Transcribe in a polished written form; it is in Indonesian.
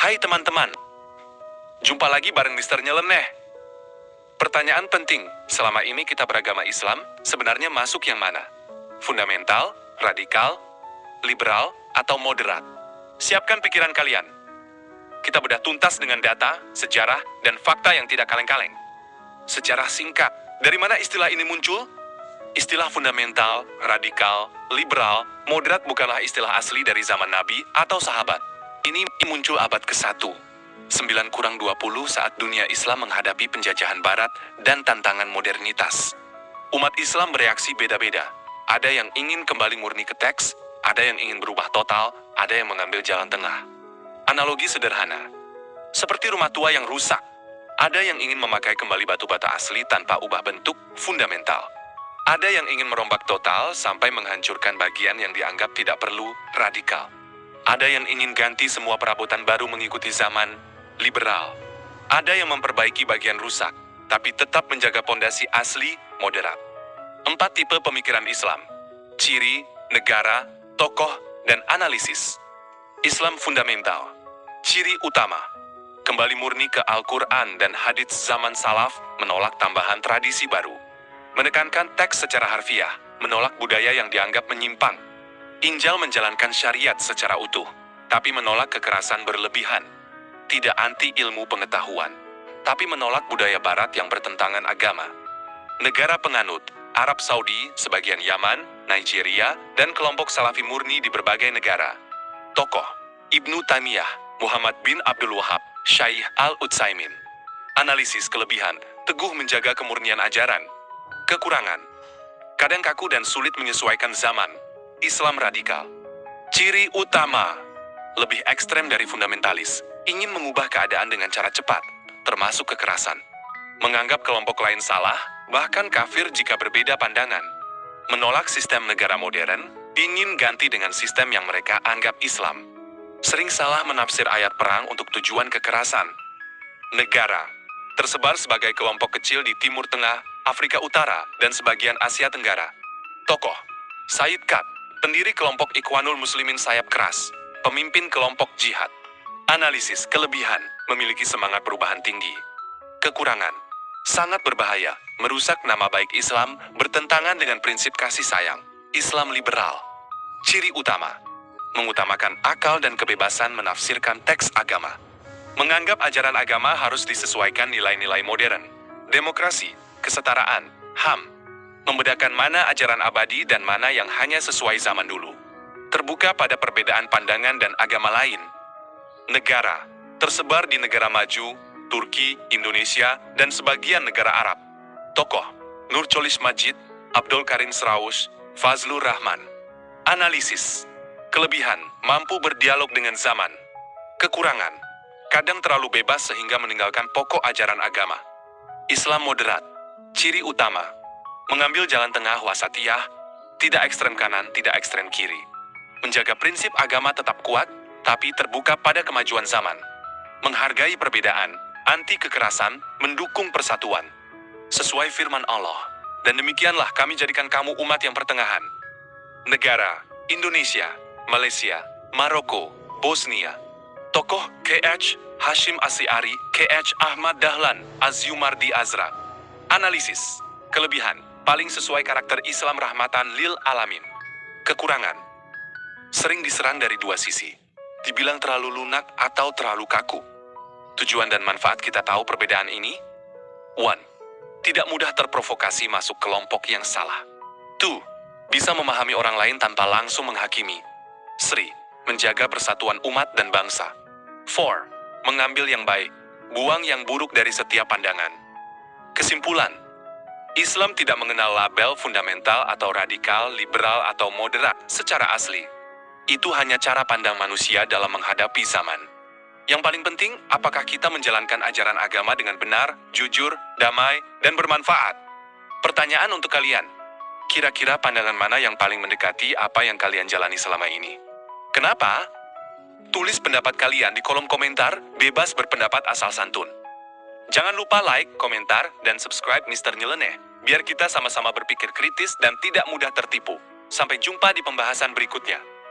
Hai teman-teman, jumpa lagi bareng Mister Nyeleneh. Pertanyaan penting, selama ini kita beragama Islam, sebenarnya masuk yang mana? Fundamental, radikal, liberal, atau moderat? Siapkan pikiran kalian. Kita bedah tuntas dengan data, sejarah, dan fakta yang tidak kaleng-kaleng. Sejarah singkat, dari mana istilah ini muncul? Istilah fundamental, radikal, liberal, moderat bukanlah istilah asli dari zaman Nabi atau sahabat. Ini muncul abad ke-1, 9-20 saat dunia Islam menghadapi penjajahan Barat dan tantangan modernitas. Umat Islam bereaksi beda-beda. Ada yang ingin kembali murni ke teks, ada yang ingin berubah total, ada yang mengambil jalan tengah. Analogi sederhana, seperti rumah tua yang rusak. Ada yang ingin memakai kembali batu bata asli tanpa ubah bentuk, fundamental. Ada yang ingin merombak total sampai menghancurkan bagian yang dianggap tidak perlu, radikal. Ada yang ingin ganti semua perabotan baru mengikuti zaman, liberal. Ada yang memperbaiki bagian rusak, tapi tetap menjaga pondasi asli, moderat. 4 tipe pemikiran Islam: ciri, negara, tokoh, dan analisis. Islam fundamental. Ciri utama: kembali murni ke Al-Quran dan hadits zaman salaf, menolak tambahan tradisi baru. Menekankan teks secara harfiah, menolak budaya yang dianggap menyimpang. Injil menjalankan syariat secara utuh, tapi menolak kekerasan berlebihan. Tidak anti ilmu pengetahuan, tapi menolak budaya barat yang bertentangan agama. Negara penganut: Arab Saudi, sebagian Yaman, Nigeria, dan kelompok Salafi murni di berbagai negara. Tokoh: Ibnu Taimiyah, Muhammad bin Abdul Wahab, Syekh Al-Utsaimin. Analisis kelebihan: teguh menjaga kemurnian ajaran. Kekurangan: kadang kaku dan sulit menyesuaikan zaman. Islam radikal. Ciri utama: lebih ekstrem dari fundamentalis, ingin mengubah keadaan dengan cara cepat, termasuk kekerasan. Menganggap kelompok lain salah, bahkan kafir jika berbeda pandangan. Menolak sistem negara modern, ingin ganti dengan sistem yang mereka anggap Islam. Sering salah menafsir ayat perang untuk tujuan kekerasan. Negara: tersebar sebagai kelompok kecil di Timur Tengah, Afrika Utara, dan sebagian Asia Tenggara. Tokoh: Said Qutb, pendiri kelompok Ikhwanul Muslimin sayap keras, pemimpin kelompok jihad. Analisis kelebihan: memiliki semangat perubahan tinggi. Kekurangan: sangat berbahaya, merusak nama baik Islam, bertentangan dengan prinsip kasih sayang. Islam liberal. Ciri utama: mengutamakan akal dan kebebasan menafsirkan teks agama. Menganggap ajaran agama harus disesuaikan nilai-nilai modern. Demokrasi, kesetaraan, HAM. Membedakan mana ajaran abadi dan mana yang hanya sesuai zaman dulu. Terbuka pada perbedaan pandangan dan agama lain. Negara: tersebar di negara maju, Turki, Indonesia, dan sebagian negara Arab. Tokoh: Nurcholish Madjid, Abdul Karim Sraus, Fazlur Rahman. Analisis kelebihan: mampu berdialog dengan zaman. Kekurangan: kadang terlalu bebas sehingga meninggalkan pokok ajaran agama. Islam moderat. Ciri utama: mengambil jalan tengah wasatiyah, tidak ekstrem kanan, tidak ekstrem kiri. Menjaga prinsip agama tetap kuat, tapi terbuka pada kemajuan zaman. Menghargai perbedaan, anti kekerasan, mendukung persatuan. Sesuai firman Allah. Dan demikianlah kami jadikan kamu umat yang pertengahan. Negara: Indonesia, Malaysia, Maroko, Bosnia. Tokoh: K.H. Hashim Asy'ari, K.H. Ahmad Dahlan, Azyumardi Azra. Analisis kelebihan: paling sesuai karakter Islam rahmatan lil alamin. Kekurangan: sering diserang dari dua sisi. Dibilang terlalu lunak atau terlalu kaku. Tujuan dan manfaat kita tahu perbedaan ini. 1. Tidak mudah terprovokasi masuk kelompok yang salah. 2. Bisa memahami orang lain tanpa langsung menghakimi. 3. Menjaga persatuan umat dan bangsa. 4. Mengambil yang baik, buang yang buruk dari setiap pandangan. Kesimpulan: Islam tidak mengenal label fundamental atau radikal, liberal atau moderat secara asli. Itu hanya cara pandang manusia dalam menghadapi zaman. Yang paling penting, apakah kita menjalankan ajaran agama dengan benar, jujur, damai, dan bermanfaat? Pertanyaan untuk kalian: kira-kira pandangan mana yang paling mendekati apa yang kalian jalani selama ini? Kenapa? Tulis pendapat kalian di kolom komentar, bebas berpendapat asal santun. Jangan lupa like, komentar, dan subscribe Mister Nyeleneh, biar kita sama-sama berpikir kritis dan tidak mudah tertipu. Sampai jumpa di pembahasan berikutnya.